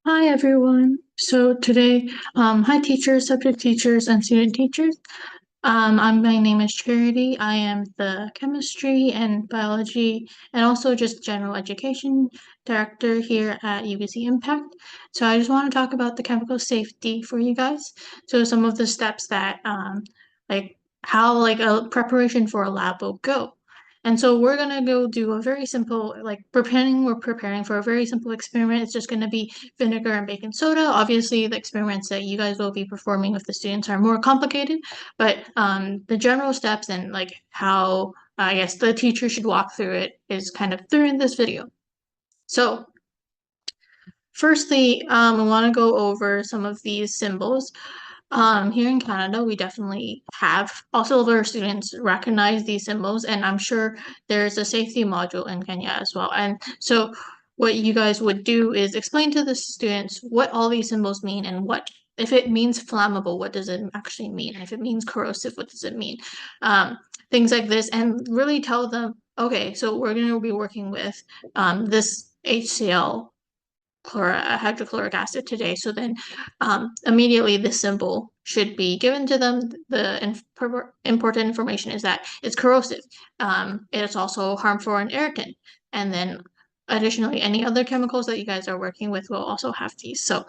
Hi everyone. So today, hi teachers, subject teachers, and student teachers. My name is Charity. I am the chemistry and biology and also just general education director here at UBC Impact. So I just want to talk about the chemical safety for you guys. So some of the steps that like how like a preparation for a lab will go. And so we're gonna go do a very simple, we're preparing for a very simple experiment. It's just gonna be vinegar and baking soda. Obviously, the experiments that you guys will be performing with the students are more complicated, but the general steps and like how I guess the teacher should walk through it is kind of through in this video. So firstly, I want to go over some of these symbols. Here in Canada, we definitely have also of our students recognize these symbols, and I'm sure there's a safety module in Kenya as well. And so, what you guys would do is explain to the students what all these symbols mean and what if it means flammable, what does it actually mean? And if it means corrosive, what does it mean? Things like this, and really tell them, okay, so we're going to be working with this HCl hydrochloric acid today. So then immediately this symbol should be given to them. The important information is that it's corrosive. It's also harmful and irritant. And then additionally, any other chemicals that you guys are working with will also have these. So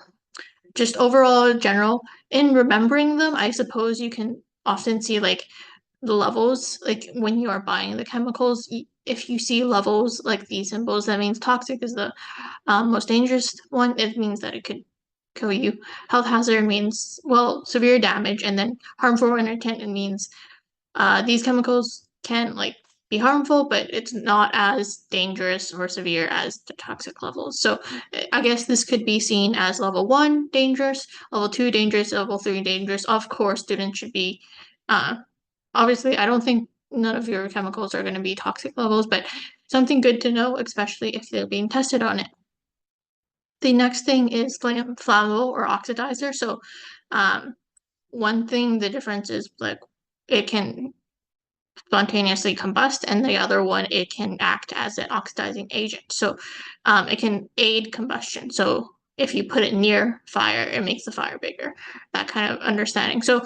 just overall general, in remembering them, I suppose you can often see like the levels, like when you are buying the chemicals, if you see levels like these symbols, that means toxic is the most dangerous one. It means that it could kill you. Health hazard means, well, severe damage, and then harmful and irritant, it means these chemicals can like be harmful, but it's not as dangerous or severe as the toxic levels. So I guess this could be seen as level one dangerous, level two dangerous, level three dangerous. Of course, students should be uh, obviously, I don't think none of your chemicals are going to be toxic levels, but something good to know, especially if they're being tested on it. The next thing is flammable or oxidizer. So, um, one thing, the difference is like it can spontaneously combust, and the other one, it can act as an oxidizing agent. So, it can aid combustion. So, if you put it near fire, it makes the fire bigger. That kind of understanding. So,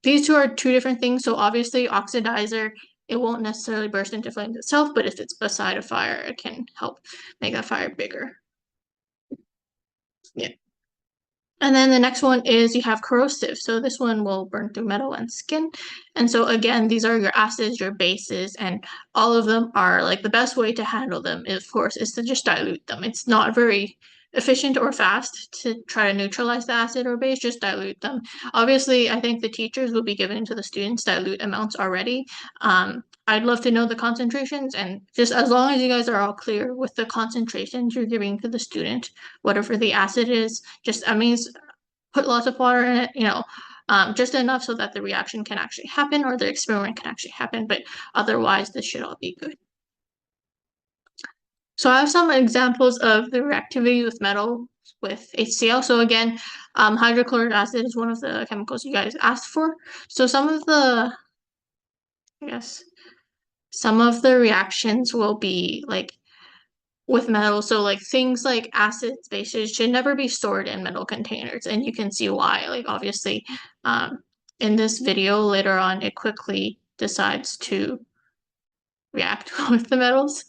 these two are two different things. So, obviously, oxidizer, it won't necessarily burst into flames itself, but if it's beside a fire, it can help make that fire bigger. Yeah. And then the next one is you have corrosive. So this one will burn through metal and skin. And so again, these are your acids, your bases, and all of them are like the best way to handle them, of course, is to just dilute them. It's not very efficient or fast to try to neutralize the acid or base, just dilute them. Obviously, I think the teachers will be giving to the students dilute amounts already. I'd love to know the concentrations, and just as long as you guys are all clear with the concentrations you're giving to the student, whatever the acid is, just I mean put lots of water in it, just enough so that the reaction can actually happen or the experiment can actually happen, but otherwise this should all be good. So I have some examples of the reactivity with metal with HCl. So again, hydrochloric acid is one of the chemicals you guys asked for. So I guess, some of the reactions will be like with metal. So like things like acids, bases should never be stored in metal containers. And you can see why. Like obviously, in this video later on, it quickly decides to react with the metals.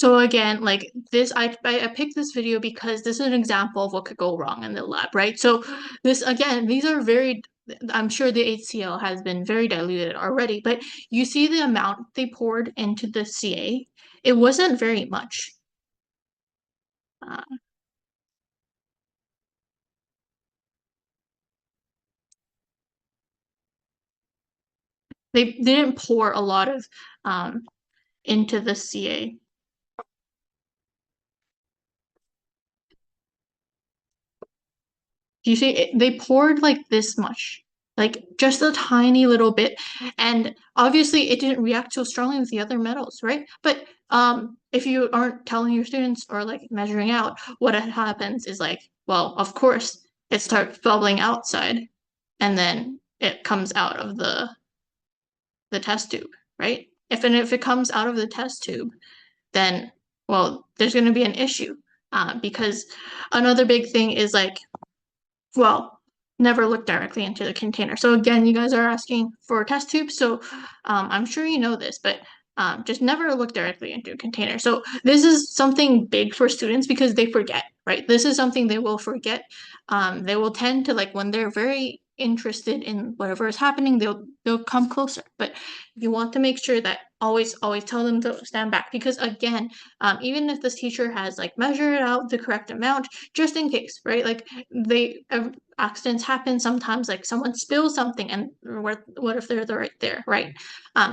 So again, like this, I picked this video because this is an example of what could go wrong in the lab, right? So this again, these are very, I'm sure the HCl has been very diluted already, but you see the amount they poured into the CA, it wasn't very much. Uh, they didn't pour a lot of into the CA. Do you see they poured like this much, like just a tiny little bit, and obviously it didn't react so strongly with the other metals, right? But if you aren't telling your students or like measuring out, what happens is like, well, of course it starts bubbling outside, and then it comes out of the test tube, right? If it comes out of the test tube, then well, there's going to be an issue, because another big thing is like, well, never look directly into the container. So again, you guys are asking for test tubes, so I'm sure you know this, but just never look directly into a container. So this is something big for students because they forget, right? This is something they will forget. They will tend to like when they're very interested in whatever is happening, they'll come closer. But you want to make sure that always tell them to stand back because again, even if this teacher has like measured out the correct amount, just in case, right? Like they accidents happen sometimes, like someone spills something and what if they're right there, right?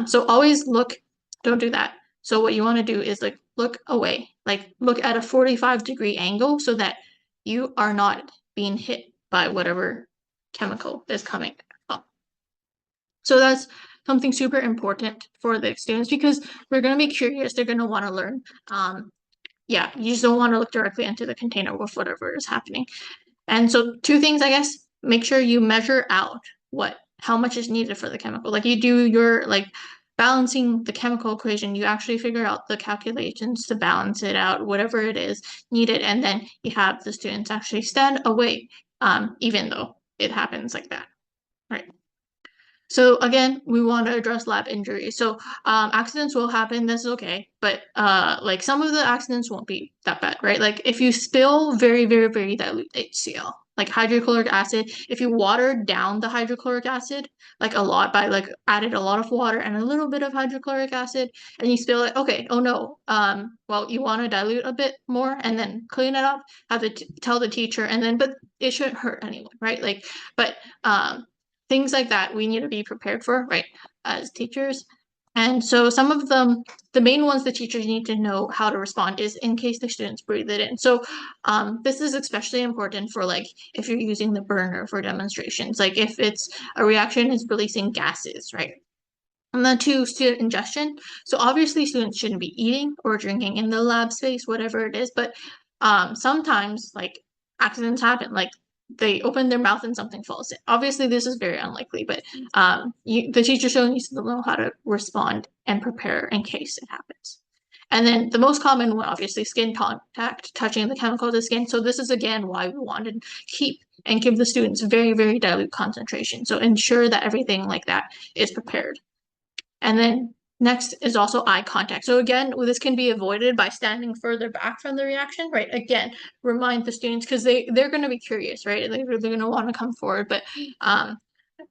So always look, don't do that. So what you want to do is like look away, like look at a 45-degree angle so that you are not being hit by whatever chemical is coming up. So that's something super important for the students because they're going to be curious, they're going to want to learn. Yeah, you just don't want to look directly into the container with whatever is happening. And so two things, I guess, make sure you measure out how much is needed for the chemical. Like you do your like balancing the chemical equation, you actually figure out the calculations to balance it out, whatever it is needed, and then you have the students actually stand away, even though it happens like that. Right. So again, we want to address lab injuries. So accidents will happen, that's okay. But like some of the accidents won't be that bad, right? Like if you spill very dilute HCl, like hydrochloric acid, if you water down the hydrochloric acid like a lot by like added a lot of water and a little bit of hydrochloric acid and you spill it, okay, oh no. Well, you want to dilute a bit more and then clean it up, have to tell the teacher and then but it shouldn't hurt anyone, right? Like but things like that we need to be prepared for, right, as teachers. And so some of them, the main ones the teachers need to know how to respond is in case the students breathe it in. So this is especially important for like if you're using the burner for demonstrations, like if it's a reaction is releasing gases, right? And then two, student ingestion. So obviously students shouldn't be eating or drinking in the lab space, whatever it is, but sometimes like accidents happen, like they open their mouth and something falls in. Obviously this is very unlikely, but the teacher still needs to know how to respond and prepare in case it happens. And then the most common one, obviously, skin contact, touching the chemical to skin. So this is again why we want to keep and give the students very dilute concentration. So ensure that everything like that is prepared. And then next is also eye contact. So again, this can be avoided by standing further back from the reaction, right? Again, remind the students because they're going to be curious, right? They're going to want to come forward, but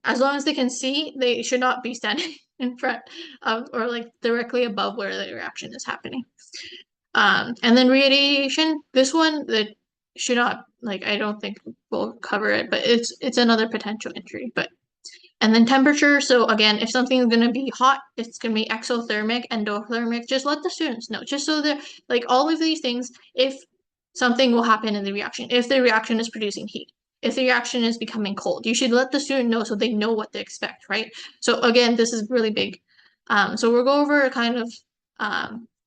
as long as they can see, they should not be standing in front of or like directly above where the reaction is happening. And then radiation, this one that should not like I don't think we'll cover it, but it's another potential injury, but and then temperature. So again, if something is going to be hot, it's going to be exothermic, endothermic. Just let the students know, just so they're like all of these things. If something will happen in the reaction, if the reaction is producing heat, if the reaction is becoming cold, you should let the student know so they know what to expect, right? So again, this is really big. So we'll go over kind of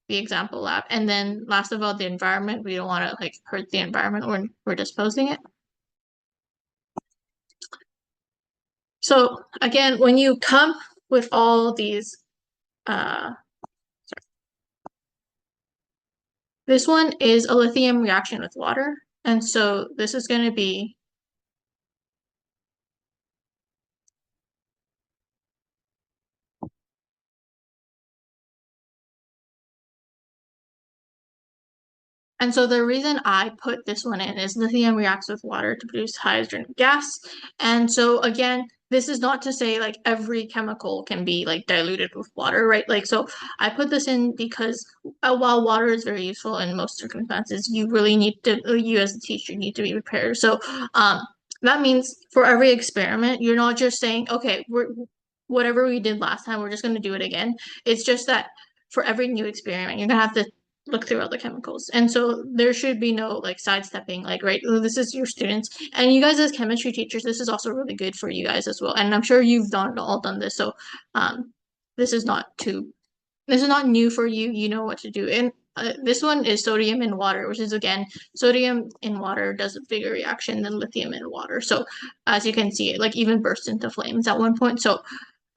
the example lab, and then last of all, the environment. We don't want to like hurt the environment when we're disposing it. So again, when you come with all these, uh, this one is a lithium reaction with water. And so this is going to be And so the reason I put this one in is lithium reacts with water to produce hydrogen gas. And so again, this is not to say like every chemical can be like diluted with water, right? Like, so I put this in because while water is very useful in most circumstances, you really need to, you as a teacher need to be prepared. So um, that means for every experiment, you're not just saying, okay, whatever we did last time, we're just going to do it again. It's just that for every new experiment, you're gonna have to look through all the chemicals. And so there should be no like sidestepping, like, right, this is your students. And you guys as chemistry teachers, this is also really good for you guys as well. And I'm sure you've all done this. So this is not new for you. You know what to do. And this one is sodium in water, which is again, sodium in water does a bigger reaction than lithium in water. So as you can see, it like even bursts into flames at one point. So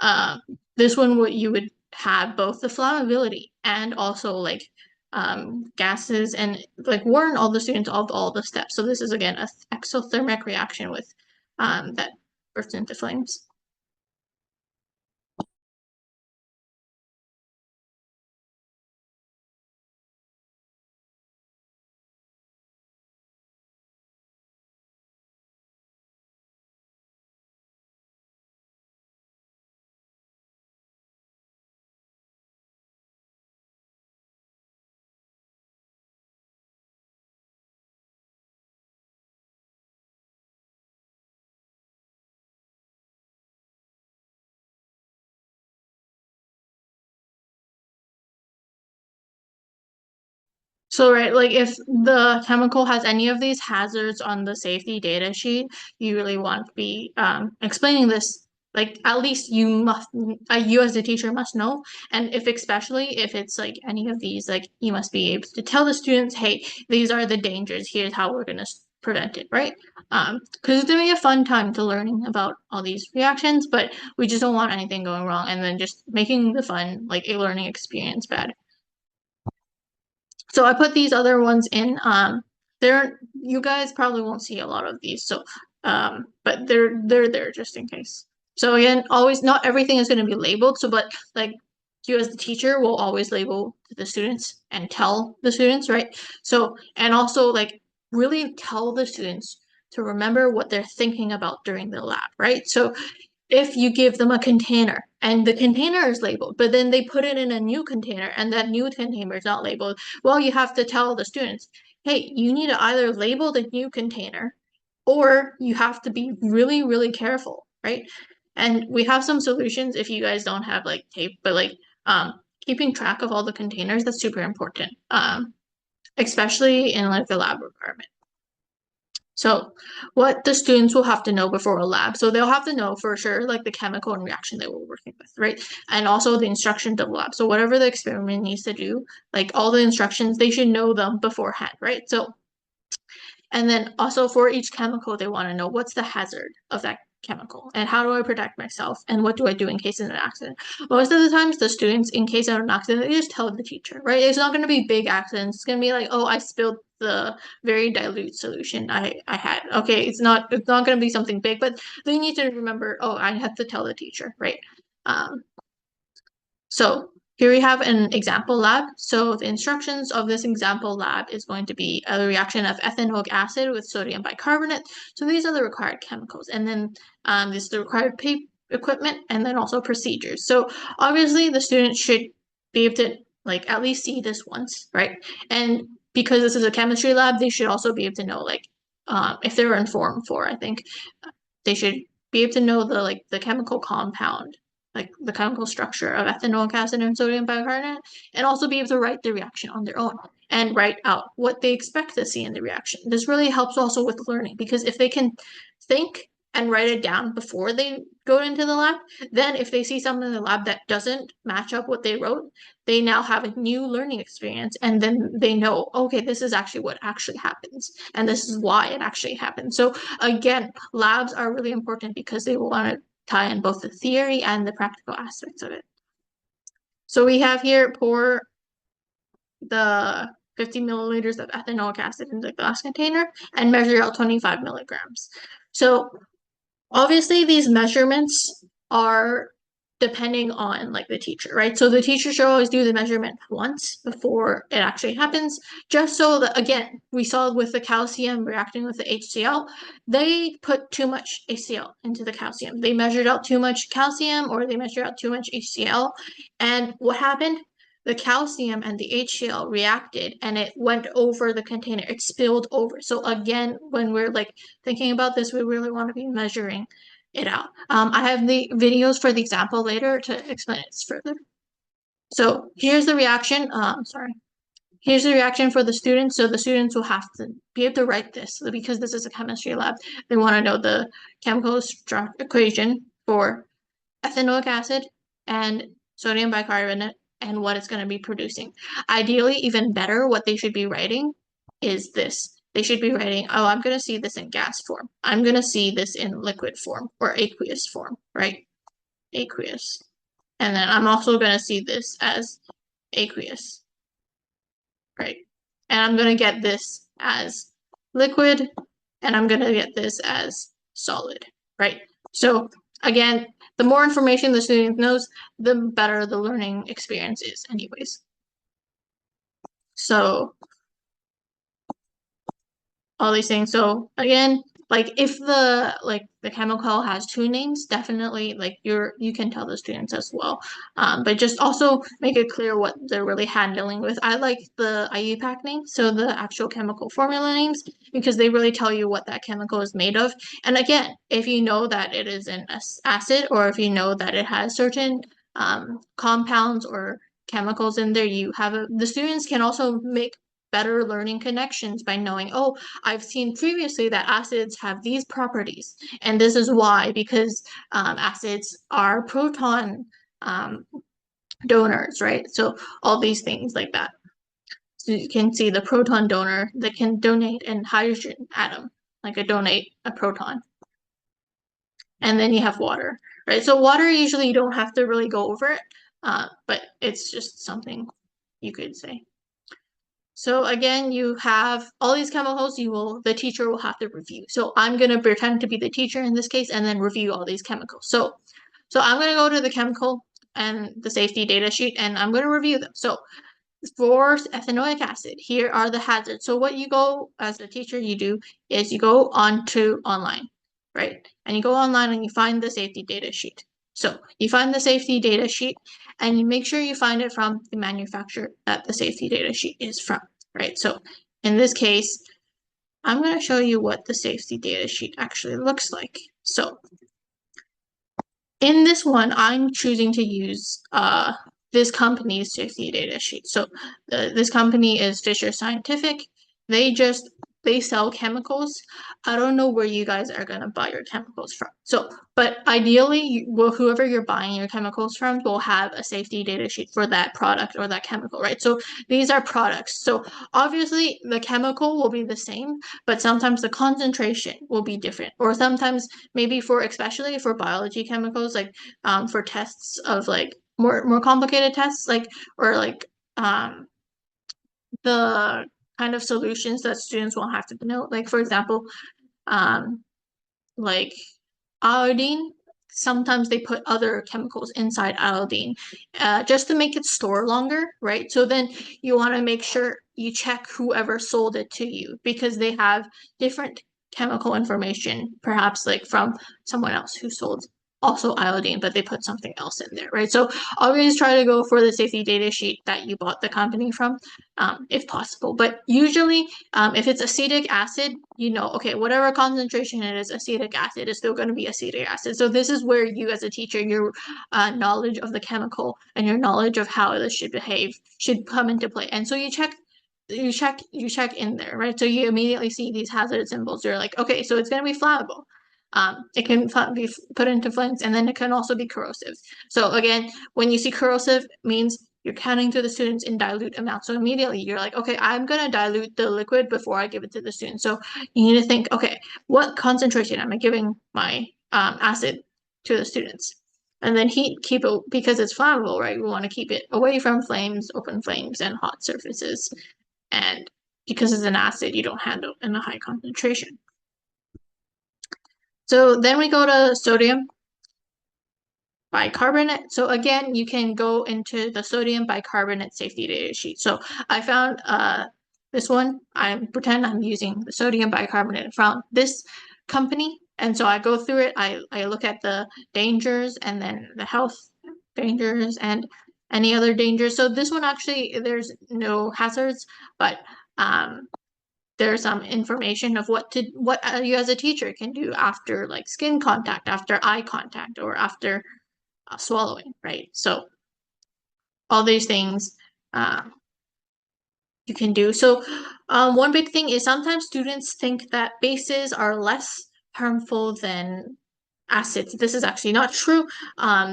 uh, this one what you would have both the flammability and also like gases and like warn all the students of all the steps. So this is again a exothermic reaction with that bursts into flames. So, right, like if the chemical has any of these hazards on the safety data sheet, you really want to be explaining this. Like at least you as the teacher must know. And if especially if it's like any of these, like you must be able to tell the students, hey, these are the dangers. Here's how we're gonna prevent it, right? Because it's gonna be a fun time to learning about all these reactions, but we just don't want anything going wrong and then just making the fun, like a learning experience bad. So I put these other ones in. They're you guys probably won't see a lot of these, so but they're there just in case. So again, always not everything is going to be labeled. So, but like you as the teacher will always label to the students and tell the students, right? So and also like really tell the students to remember what they're thinking about during the lab, right? So if you give them a container and the container is labeled, but then they put it in a new container and that new container is not labeled, well, you have to tell the students, hey, you need to either label the new container or you have to be really, really careful, right? And we have some solutions if you guys don't have like tape, but like keeping track of all the containers, that's super important, especially in like the lab environment. So what the students will have to know before a lab. So they'll have to know for sure like the chemical and reaction they were working with, right? And also the instructions of the lab. So whatever the experiment needs to do, like all the instructions, they should know them beforehand, right? So and then also for each chemical, they want to know what's the hazard of that chemical and how do I protect myself and what do I do in case of an accident. Most of the times the students in case of an accident, they just tell the teacher, right? It's not going to be big accidents. It's going to be like, oh, I spilled the very dilute solution I had. Okay, it's not going to be something big, but they need to remember, oh, I have to tell the teacher, right? Um, so here we have an example lab. So the instructions of this example lab is going to be a reaction of ethanoic acid with sodium bicarbonate. So these are the required chemicals. And then this is the required equipment and then also procedures. So obviously the students should be able to like at least see this once, right? And because this is a chemistry lab, they should also be able to know like if they're in Form 4, I think they should be able to know the chemical compound, like the chemical structure of ethanoic acid and sodium bicarbonate, and also be able to write the reaction on their own and write out what they expect to see in the reaction. This really helps also with learning because if they can think and write it down before they go into the lab, then if they see something in the lab that doesn't match up what they wrote, they now have a new learning experience and then they know, okay, this is actually what actually happens and this is why it actually happens. So again, labs are really important because they will want to tie in both the theory and the practical aspects of it. So we have here pour the 50 milliliters of ethanoic acid into the glass container and measure out 25 milligrams. So obviously these measurements are depending on like the teacher, right? So the teacher should always do the measurement once before it actually happens, just so that, again, we saw with the calcium reacting with the HCl, they put too much HCl into the calcium. They measured out too much calcium or they measured out too much HCl. And what happened? The calcium and the HCl reacted and it went over the container. It spilled over. So again, when we're like thinking about this, we really want to be measuring it out. I have the videos for the example later to explain it further. So here's the reaction. Sorry. Here's the reaction for the students. So the students will have to be able to write this because this is a chemistry lab. They want to know the chemical equation for ethanoic acid and sodium bicarbonate and what it's going to be producing. Ideally, even better, what they should be writing is this. They should be writing, oh, I'm going to see this in gas form. I'm going to see this in liquid form or aqueous form, right? Aqueous. And then I'm also going to see this as aqueous, right? And I'm going to get this as liquid, and I'm going to get this as solid, right? So again, the more information the student knows, the better the learning experience is anyways. So all these things. So again, like if the chemical has two names, definitely like you can tell the students as well. But just also make it clear what they're really handling with. I like the IUPAC names, so the actual chemical formula names, because they really tell you what that chemical is made of. And again, if you know that it is an acid, or if you know that it has certain compounds or chemicals in there, the students can also make better learning connections by knowing, oh, I've seen previously that acids have these properties, and this is why, because acids are proton donors, right? So all these things like that. So you can see the proton donor that can donate an hydrogen atom, like donate a proton. And then you have water, right? So water, usually you don't have to really go over it, but it's just something you could say. So again, you have all these chemicals the teacher will have to review. So I'm going to pretend to be the teacher in this case and then review all these chemicals. So I'm going to go to the chemical and the safety data sheet and I'm going to review them. So for ethanoic acid, here are the hazards. So what you go as a teacher, you do is you go on to online, right? And you go online and you find the safety data sheet. So you find the safety data sheet and you make sure you find it from the manufacturer that the safety data sheet is from, right? So in this case, I'm going to show you what the safety data sheet actually looks like. So in this one, I'm choosing to use this company's safety data sheet. So this company is Fisher Scientific. They sell chemicals. I don't know where you guys are gonna buy your chemicals from. So, but ideally, whoever you're buying your chemicals from will have a safety data sheet for that product or that chemical, right? So these are products. So obviously, the chemical will be the same, but sometimes the concentration will be different, or sometimes maybe especially for biology chemicals, like for tests of like more complicated tests, like or like the kind of solutions that students won't have to know. Like for example, like iodine. Sometimes they put other chemicals inside iodine just to make it store longer, right? So then you want to make sure you check whoever sold it to you because they have different chemical information, perhaps like from someone else who sold also iodine, but they put something else in there, right? So always try to go for the safety data sheet that you bought the company from, if possible. But usually, if it's acetic acid, you know, okay, whatever concentration it is, acetic acid is still going to be acetic acid. So this is where you, as a teacher, your knowledge of the chemical and your knowledge of how this should behave should come into play. And so you check in there, right? So you immediately see these hazard symbols. You're like, okay, so it's going to be flammable. It can be put into flames, and then it can also be corrosive. So again, when you see corrosive, means you're counting to the students in dilute amounts. So immediately you're like, okay, I'm going to dilute the liquid before I give it to the student. So you need to think, okay, what concentration am I giving my acid to the students? And then keep it, because it's flammable, right? We want to keep it away from flames, open flames, and hot surfaces. And because it's an acid, you don't handle in a high concentration. So then we go to sodium. bicarbonate. So again, you can go into the sodium bicarbonate safety data sheet. So I found this one. I pretend I'm using the sodium bicarbonate from this company. And so I go through it. I look at the dangers and then the health dangers and any other dangers. So this one actually, there's no hazards, but there's some information of what you as a teacher can do after like skin contact, after eye contact, or after swallowing, right? So all these things uh, you can do. So one big thing is sometimes students think that bases are less harmful than acids. This is actually not true.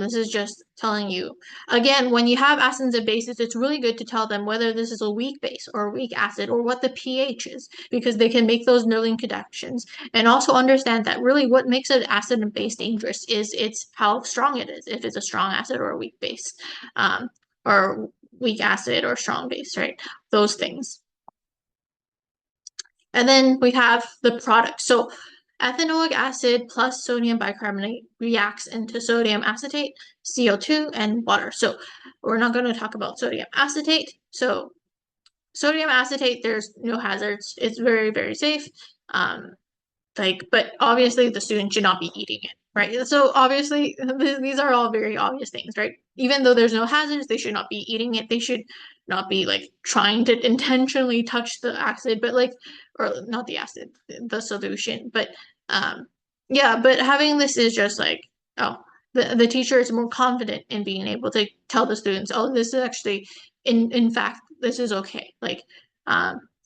This is just telling you. Again, when you have acids and bases, it's really good to tell them whether this is a weak base or a weak acid or what the pH is, because they can make those knowing connections. And also understand that really what makes an acid and base dangerous is it's how strong it is, if it's a strong acid or a weak base, or weak acid or strong base, right? Those things. And then we have the product. So ethanoic acid plus sodium bicarbonate reacts into sodium acetate, CO2, and water. So we're not going to talk about sodium acetate. So sodium acetate, there's no hazards. It's very, very safe. But obviously the student should not be eating it, right? So obviously these are all very obvious things, right? Even though there's no hazards, they should not be eating it. They should not be like trying to intentionally touch the acid, but like, or not the acid, the solution. But yeah, but having this is just like, oh, the teacher is more confident in being able to tell the students, oh, this is actually, in fact, this is okay. Like,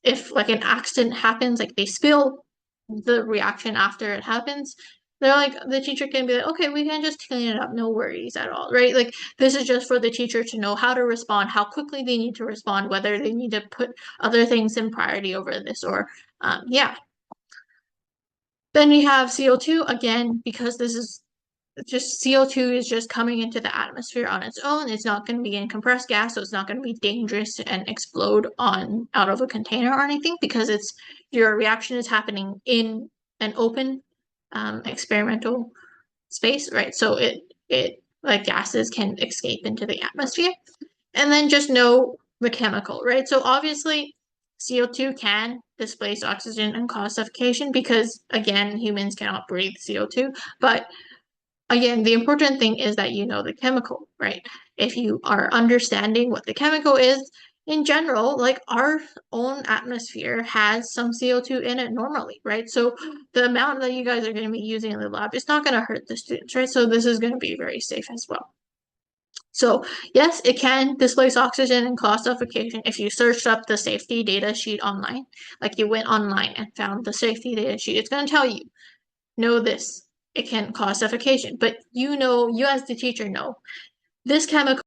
if like an accident happens, like they spill the reaction after it happens, they're like, the teacher can be like, okay, we can just clean it up, no worries at all, right? Like this is just for the teacher to know how to respond, how quickly they need to respond, whether they need to put other things in priority over this, or yeah. Then we have CO2 again, because this is just CO2 is just coming into the atmosphere on its own. It's not going to be in compressed gas, so it's not going to be dangerous and explode on out of a container or anything, because it's your reaction is happening in an open experimental space, right? So it like gases can escape into the atmosphere. And then just know the chemical, right? So obviously CO2 can displace oxygen and cause suffocation because again, humans cannot breathe CO2, but again, the important thing is that you know the chemical, right? If you are understanding what the chemical is, in general, like our own atmosphere has some CO2 in it normally, right? So the amount that you guys are going to be using in the lab is not going to hurt the students, right? So this is going to be very safe as well. So yes, it can displace oxygen and cause suffocation if you searched up the safety data sheet online, like you went online and found the safety data sheet. It's going to tell you, know this, it can cause suffocation, but you know, you as the teacher know this chemical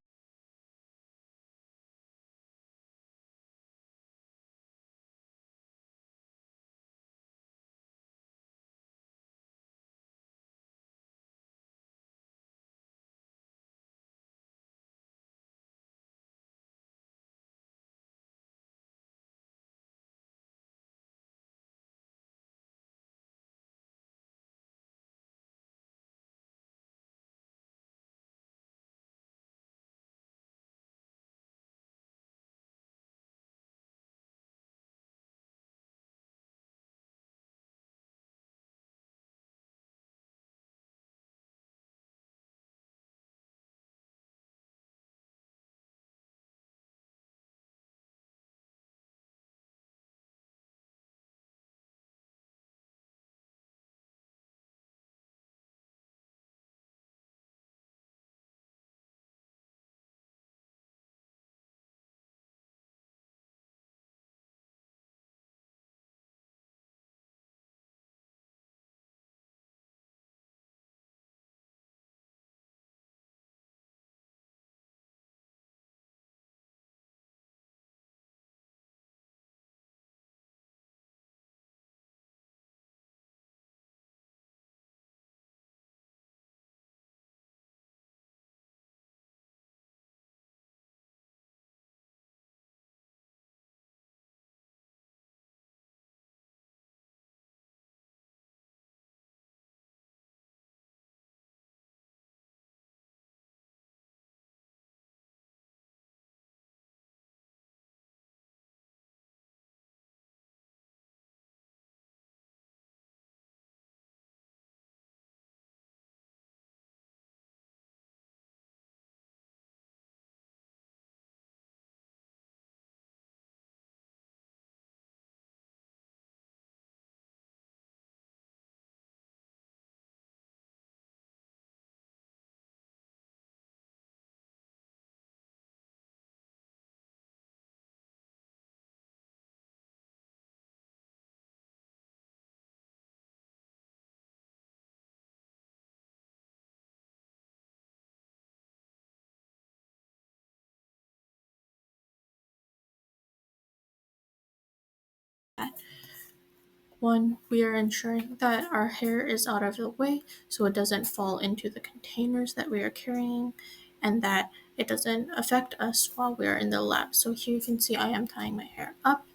One, we are ensuring that our hair is out of the way so it doesn't fall into the containers that we are carrying and that it doesn't affect us while we are in the lab. So here you can see I am tying my hair up.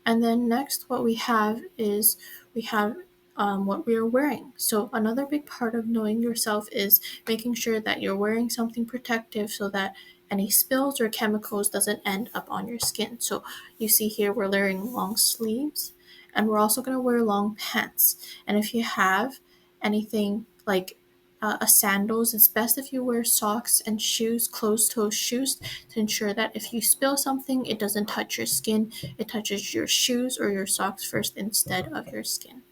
And then next, what we have is we have what we are wearing. So another big part of knowing yourself is making sure that you're wearing something protective so that any spills or chemicals doesn't end up on your skin. So you see here we're wearing long sleeves and we're also going to wear long pants. And if you have anything like a sandals, it's best if you wear socks and shoes, closed-toe shoes, to ensure that if you spill something, it doesn't touch your skin. It touches your shoes or your socks first instead of your skin.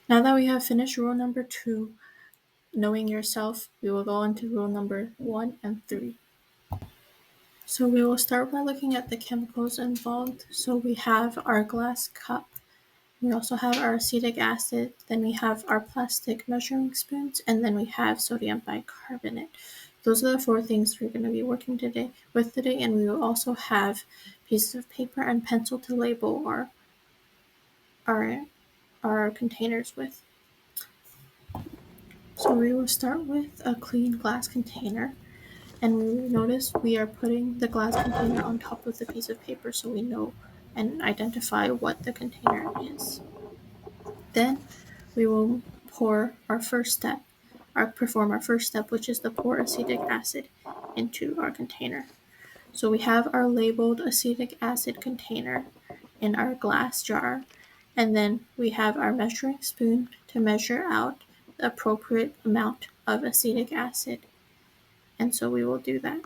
Now that we have finished rule number 2, knowing yourself, we will go on to rule number 1 and 3. So we will start by looking at the chemicals involved. So we have our glass cup. We also have our acetic acid, then we have our plastic measuring spoons, and then we have sodium bicarbonate. Those are the 4 things we're going to be working with today, and we will also have pieces of paper and pencil to label our, our containers with. So we will start with a clean glass container, and we notice we are putting the glass container on top of the piece of paper so we know and identify what the container is. Then we will perform our first step, which is to pour acetic acid into our container. So we have our labeled acetic acid container in our glass jar, and then we have our measuring spoon to measure out the appropriate amount of acetic acid. And so we will do that.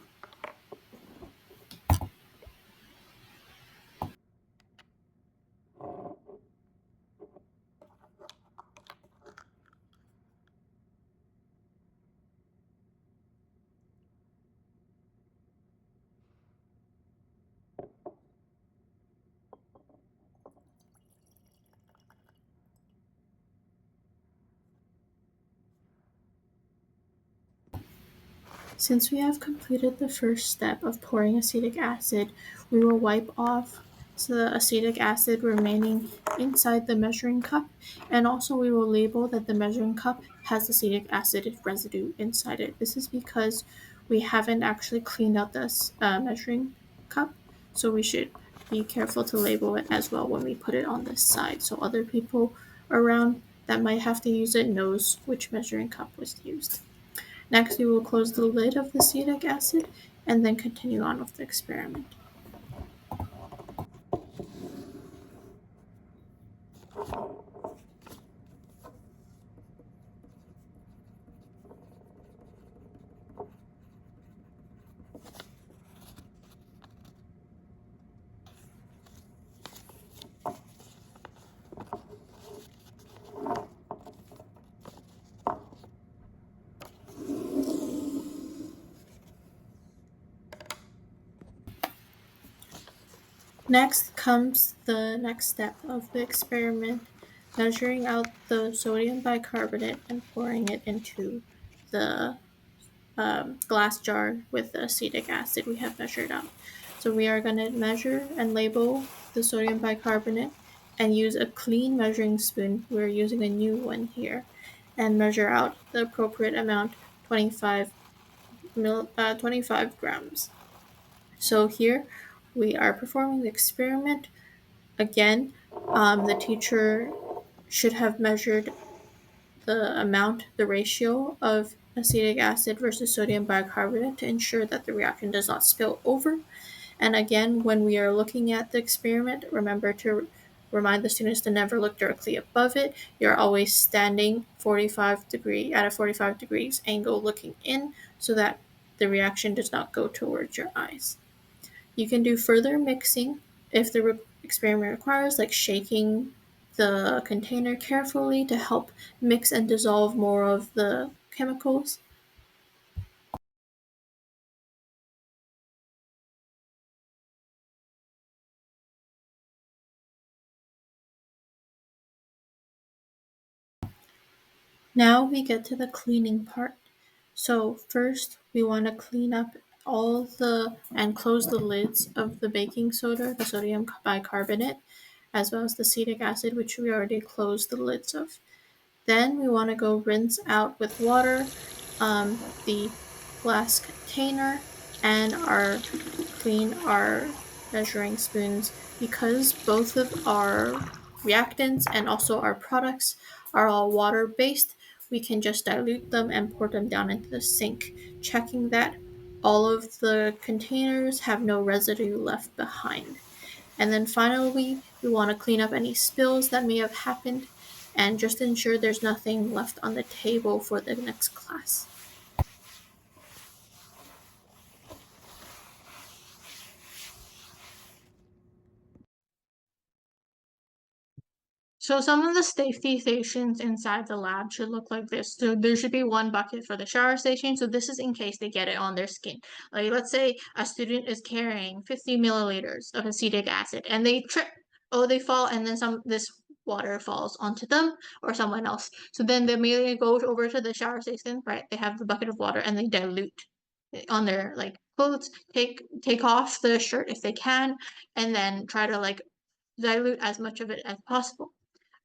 Since we have completed the first step of pouring acetic acid, we will wipe off the acetic acid remaining inside the measuring cup, and also we will label that the measuring cup has acetic acid residue inside it. This is because we haven't actually cleaned out this measuring cup, so we should be careful to label it as well when we put it on this side so other people around that might have to use it knows which measuring cup was used. Next, we will close the lid of the acetic acid and then continue on with the experiment. Next comes the next step of the experiment, measuring out the sodium bicarbonate and pouring it into the glass jar with the acetic acid we have measured out. So we are going to measure and label the sodium bicarbonate and use a clean measuring spoon. We're using a new one here and measure out the appropriate amount, 25 grams. So here we are performing the experiment. Again, the teacher should have measured the ratio of acetic acid versus sodium bicarbonate to ensure that the reaction does not spill over. And again, when we are looking at the experiment, remember to remind the students to never look directly above it. You're always standing at a 45 degrees angle looking in so that the reaction does not go towards your eyes. You can do further mixing if the experiment requires, like shaking the container carefully to help mix and dissolve more of the chemicals. Now we get to the cleaning part. So first, we want to clean up and close the lids of the baking soda, the sodium bicarbonate, as well as the acetic acid, which we already closed the lids of. Then we want to go rinse out with water the glass container and clean our measuring spoons, because both of our reactants and also our products are all water based. We can just dilute them and pour them down into the sink, checking that all of the containers have no residue left behind. And then finally, we want to clean up any spills that may have happened and just ensure there's nothing left on the table for the next class. So some of the safety stations inside the lab should look like this. So there should be one bucket for the shower station. So this is in case they get it on their skin. Like let's say a student is carrying 50 milliliters of acetic acid and they trip, they fall, and then this water falls onto them or someone else. So then they immediately go over to the shower station, right? They have the bucket of water and they dilute on their like clothes, take off the shirt if they can, and then try to like dilute as much of it as possible.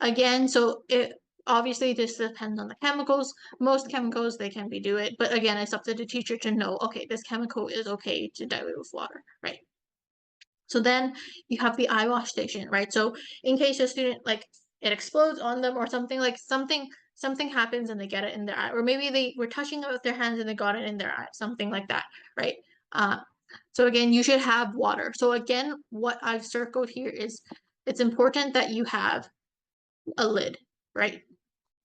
Again, so it obviously this depends on the chemicals. Most chemicals they can be do it, but again, it's up to the teacher to know, okay, this chemical is okay to dilute with water, right? So then you have the eye wash station, right? So in case a student like it explodes on them or something, like something happens and they get it in their eye, or maybe they were touching it with their hands and they got it in their eye, something like that, right? Uh, so again, you should have water. So again, what I've circled here is it's important that you have a lid, right?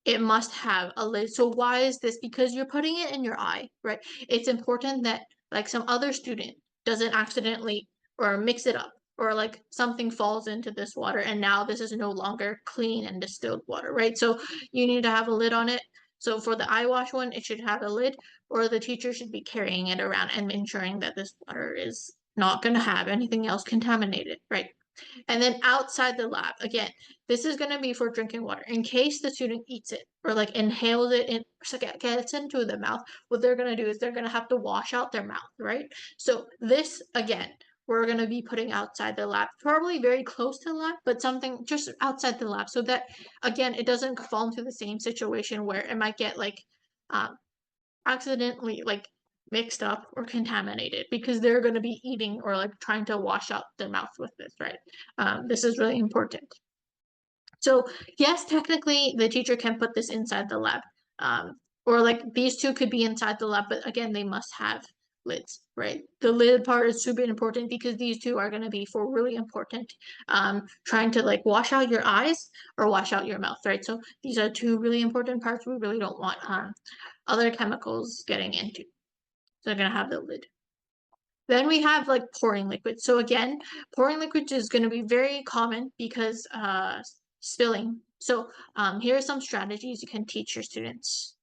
It must have a lid. So why is this? Because you're putting it in your eye, right? It's important that like some other student doesn't accidentally or mix it up, or like something falls into this water and now this is no longer clean and distilled water, right? So you need to have a lid on it. So for the eye wash one, it should have a lid, or the teacher should be carrying it around and ensuring that this water is not going to have anything else contaminated, right? And then outside the lab, again, this is going to be for drinking water. In case the student eats it or like inhales it and so gets into the mouth, what they're going to do is they're going to have to wash out their mouth, right? So this, again, we're going to be putting outside the lab, probably very close to the lab, but something just outside the lab so that, again, it doesn't fall into the same situation where it might get like um, accidentally like mixed up or contaminated, because they're going to be eating or like trying to wash out their mouth with this, right? This is really important. So yes, technically the teacher can put this inside the lab, or like these two could be inside the lab, but again, they must have lids, right? The lid part is super important because these two are going to be for really important, trying to like wash out your eyes or wash out your mouth, right? So these are two really important parts we really don't want other chemicals getting into. So they're gonna have the lid. Then we have like pouring liquid. So again, pouring liquid is going to be very common because spilling. So here are some strategies you can teach your students.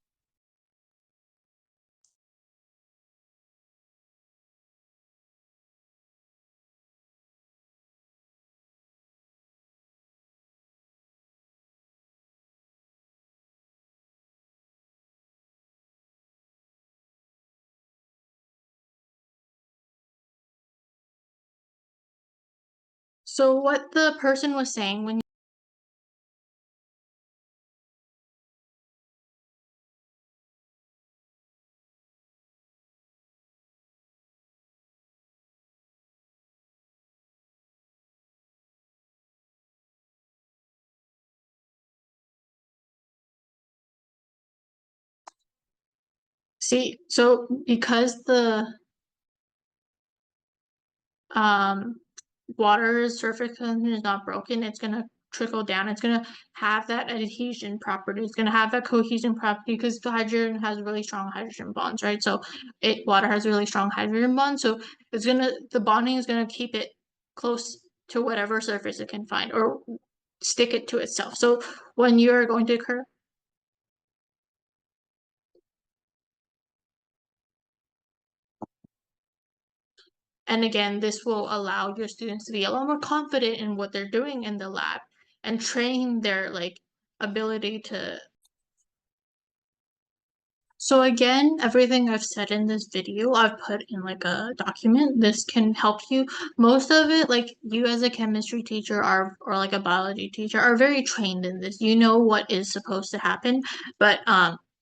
So what the person was saying when see, so because the um water surface tension is not broken, it's gonna trickle down. It's gonna have that adhesion property. It's gonna have that cohesion property because the hydrogen has really strong hydrogen bonds, right? So water has really strong hydrogen bonds. So the bonding is gonna keep it close to whatever surface it can find or stick it to itself. So when you're going to occur, and again, this will allow your students to be a lot more confident in what they're doing in the lab and train their like ability to So again, everything I've said in this video, I've put in like a document. This can help you. Most of it, like you as a chemistry teacher are, or like a biology teacher, are very trained in this. You know what is supposed to happen. But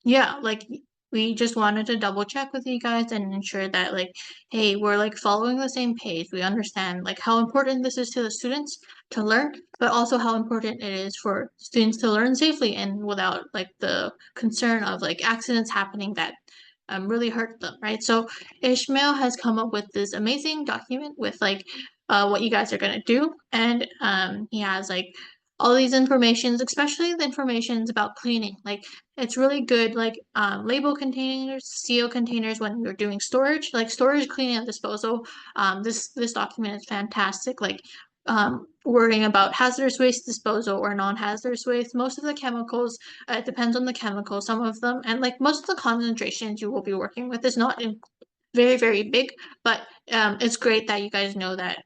yeah, like we just wanted to double check with you guys and ensure that like, hey, we're like following the same page. We understand like how important this is to the students to learn, but also how important it is for students to learn safely and without like the concern of like accidents happening that really hurt them, right? So Ishmael has come up with this amazing document with like what you guys are gonna do, and he has like all these informations, especially the informations about cleaning. Like it's really good, like label containers, seal containers when you're doing storage, like storage, cleaning, and disposal. This document is fantastic. Like wording about hazardous waste disposal or non-hazardous waste. Most of the chemicals, it depends on the chemical. Some of them, and like most of the concentrations you will be working with is not in very, very big, but it's great that you guys know that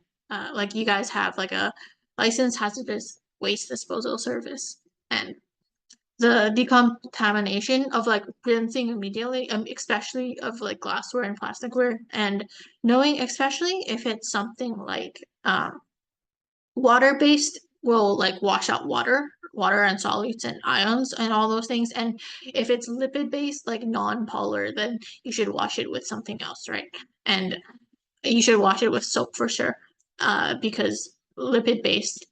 like you guys have like a licensed hazardous waste disposal service. And the decontamination of like rinsing immediately, especially of like glassware and plasticware, and knowing especially if it's something like water-based will like wash out water and solutes and ions and all those things. And if it's lipid-based, like non-polar, then you should wash it with something else, right? And you should wash it with soap for sure, because lipid-based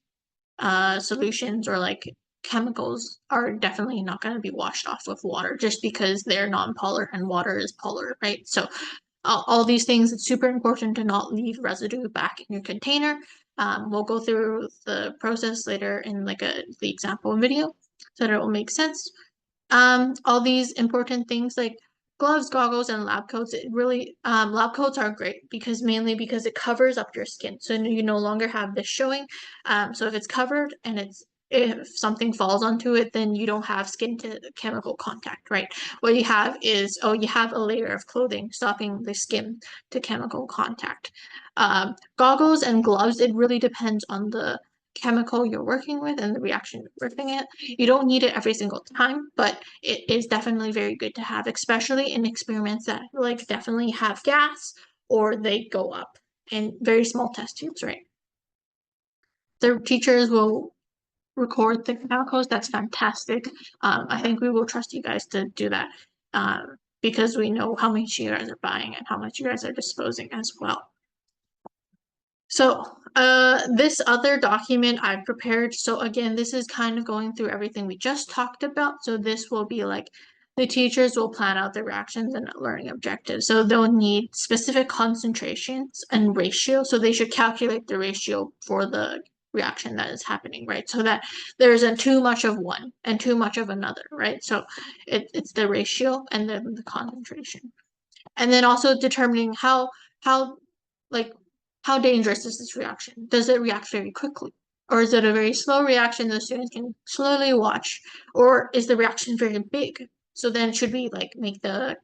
solutions or like chemicals are definitely not going to be washed off with water just because they're non-polar and water is polar, right? So all these things, it's super important to not leave residue back in your container. We'll go through the process later in like the example video so that it will make sense. All these important things like gloves, goggles, and lab coats, it really lab coats are great because mainly because it covers up your skin. So you no longer have this showing. So if it's covered and if something falls onto it, then you don't have skin to chemical contact, right? What you have is, oh, you have a layer of clothing stopping the skin to chemical contact. Goggles and gloves, it really depends on the chemical you're working with and the reaction you're working it. You don't need it every single time, but it is definitely very good to have, especially in experiments that like definitely have gas or they go up in very small test tubes, right? The teachers will record the chemicals. That's fantastic. I think we will trust you guys to do that because we know how much you guys are buying and how much you guys are disposing as well. So this other document I prepared. So again, this is kind of going through everything we just talked about. So this will be like the teachers will plan out the reactions and learning objectives. So they'll need specific concentrations and ratio. So they should calculate the ratio for the reaction that is happening, right? So that there isn't too much of one and too much of another, right? So it's the ratio and then the concentration. And then also determining how like how dangerous is this reaction? Does it react very quickly? Or is it a very slow reaction the students can slowly watch? Or is the reaction very big? So then should we like make the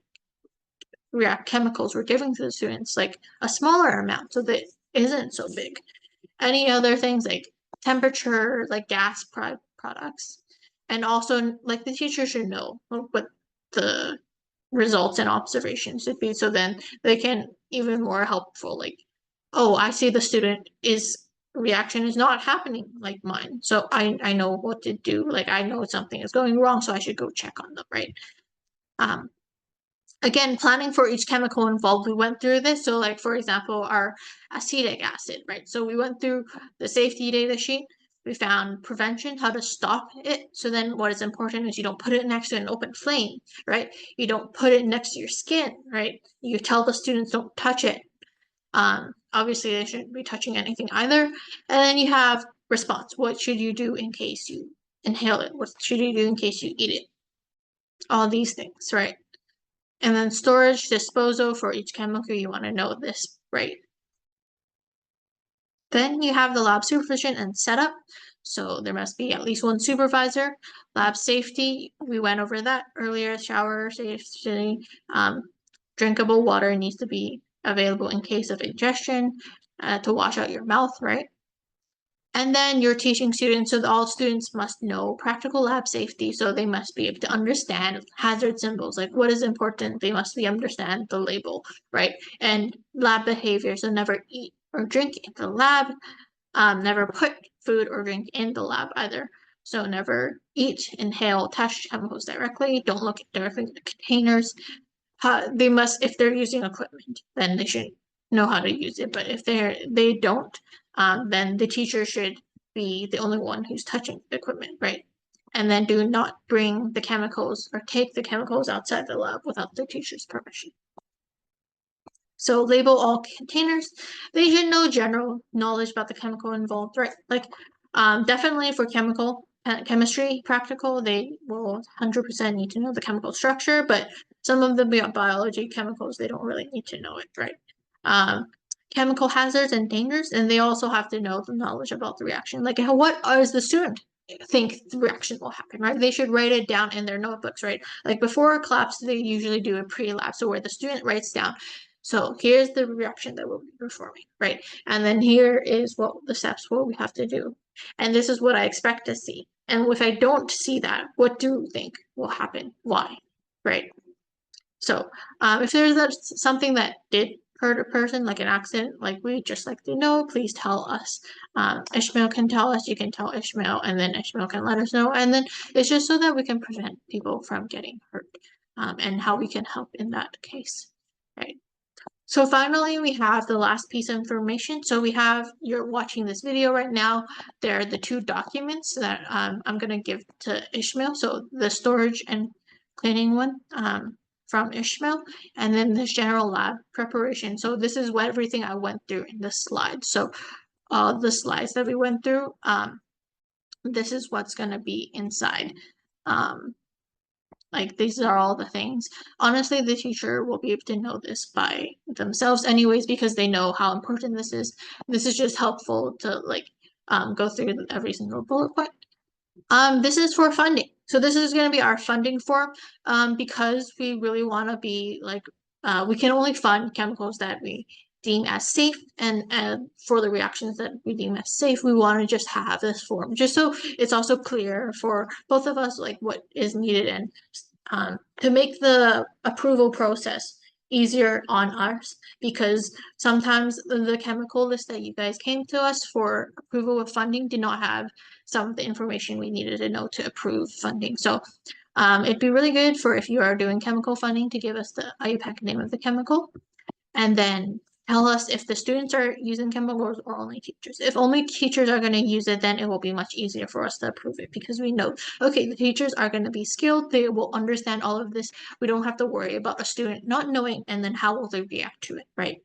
react chemicals we're giving to the students like a smaller amount so that it isn't so big? Any other things like temperature, like gas products. And also like the teacher should know what the results and observations should be so then they can even more helpful like, oh, I see the student is reaction is not happening like mine, so I know what to do, like I know something is going wrong, so I should go check on them, right? um Again, planning for each chemical involved, we went through this. So like for example, our acetic acid, right? So we went through the safety data sheet. We found prevention, how to stop it. So then what is important is you don't put it next to an open flame, right? You don't put it next to your skin, right? You tell the students don't touch it. Obviously they shouldn't be touching anything either. And then you have response. What should you do in case you inhale it? What should you do in case you eat it? All these things, right? And then storage, disposal for each chemical, you want to know this, right? Then you have the lab supervision and setup. So there must be at least one supervisor. Lab safety, we went over that earlier. Shower safety, drinkable water needs to be available in case of ingestion to wash out your mouth, right? And then you're teaching students, so all students must know practical lab safety, so they must be able to understand hazard symbols, like what is important, they must be understand the label, right? And lab behavior, so never eat or drink in the lab, never put food or drink in the lab either. So never eat, inhale, touch chemicals directly, don't look directly at the containers. They must, if they're using equipment, then they should know how to use it. But if they don't, then the teacher should be the only one who's touching the equipment, right? And then do not bring the chemicals or take the chemicals outside the lab without the teacher's permission. So label all containers. They should know general knowledge about the chemical involved, right? Like, definitely for chemistry practical, they will 100% need to know the chemical structure, but some of the biology chemicals, they don't really need to know it, right? Chemical hazards and dangers, and they also have to know the knowledge about the reaction. Like, what is the student think the reaction will happen, right? They should write it down in their notebooks, right? Like before a collapse, they usually do a pre-lab, so where the student writes down, so here's the reaction that we'll be performing, right? And then here is what the steps what we have to do. And this is what I expect to see. And if I don't see that, what do you think will happen? Why? Right? So if there's something that did hurt a person, like an accident, like we just like to know, please tell us. Ishmael can tell us, you can tell Ishmael, and then Ishmael can let us know. And then it's just so that we can prevent people from getting hurt, and how we can help in that case, right? So finally, we have the last piece of information. So we have, you're watching this video right now. There are the two documents that I'm going to give to Ishmael. So the storage and cleaning one from Ishmael, and then this general lab preparation. So this is what everything I went through in the slides. So all the slides that we went through, this is what's going to be inside. Like these are all the things. Honestly, the teacher will be able to know this by themselves anyways, because they know how important this is. This is just helpful to like go through every single bullet point. This is for funding. So this is going to be our funding form, because we really want to be like, we can only fund chemicals that we deem as safe, and for the reactions that we deem as safe, we want to just have this form, just so it's also clear for both of us, like what is needed, and to make the approval process easier on us, because sometimes the chemical list that you guys came to us for approval of funding did not have some of the information we needed to know to approve funding. So it'd be really good for if you are doing chemical funding to give us the IUPAC name of the chemical, and then tell us if the students are using chemicals or only teachers. If only teachers are going to use it, then it will be much easier for us to approve it, because we know, okay, the teachers are going to be skilled, they will understand all of this. We don't have to worry about a student not knowing, and then how will they react to it, right?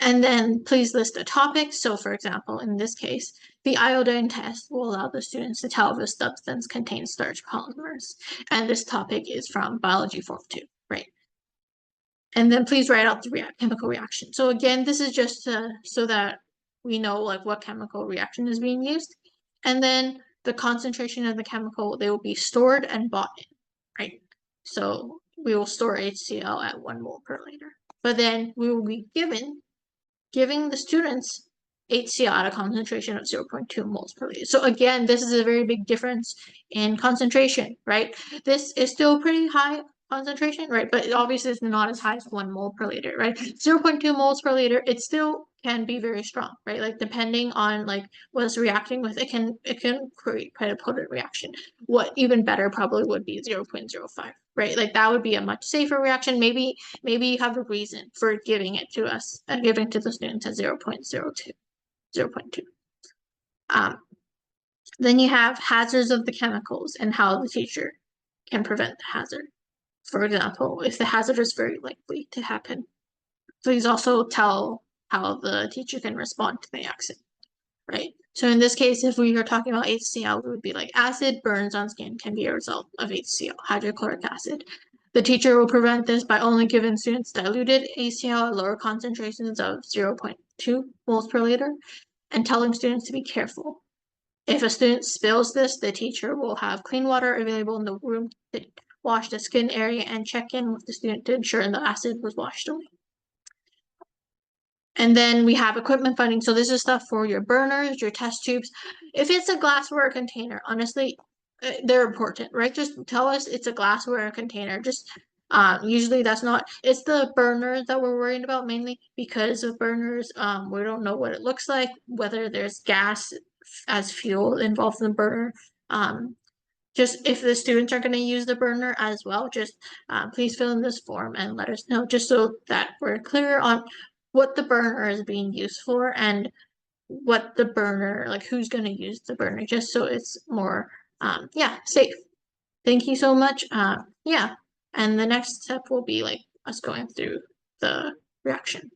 And then please list a topic. So for example, in this case, the iodine test will allow the students to tell if a substance contains starch polymers. And this topic is from Biology Form 2, right? And then please write out the chemical reaction. So again, this is just so that we know like what chemical reaction is being used. And then the concentration of the chemical, they will be stored and bought in, right? So we will store HCl at 1 mole per liter. But then we will be giving the students HCl at a concentration of 0.2 moles per liter. So again, this is a very big difference in concentration, right? This is still pretty high concentration, right? But obviously it's not as high as 1 mole per liter, right? 0.2 moles per liter, it still can be very strong, right? Like depending on like what it's reacting with, it can create quite a potent reaction. What even better probably would be 0.05, right? Like that would be a much safer reaction. Maybe you have a reason for giving it to us, giving to the students at 0.02, 0.2. Then you have hazards of the chemicals and how the teacher can prevent the hazard. For example, if the hazard is very likely to happen, please also tell how the teacher can respond to the accident, right? So in this case, if we are talking about HCl, it would be like acid burns on skin can be a result of HCl, hydrochloric acid. The teacher will prevent this by only giving students diluted HCl at lower concentrations of 0.2 moles per liter, and telling students to be careful. If a student spills this, the teacher will have clean water available in the room to wash the skin area and check in with the student to ensure the acid was washed away. And then we have equipment funding. So this is stuff for your burners, your test tubes. If it's a glassware container, honestly, they're important, right? Just tell us it's a glassware container. Just usually that's not. It's the burners that we're worried about mainly because of burners. We don't know what it looks like, whether there's gas as fuel involved in the burner. Um, just if the students are going to use the burner as well, just please fill in this form and let us know, just so that we're clear on what the burner is being used for and what the burner, like who's going to use the burner, just so it's more, yeah, safe. Thank you so much. Yeah. And the next step will be like us going through the reaction.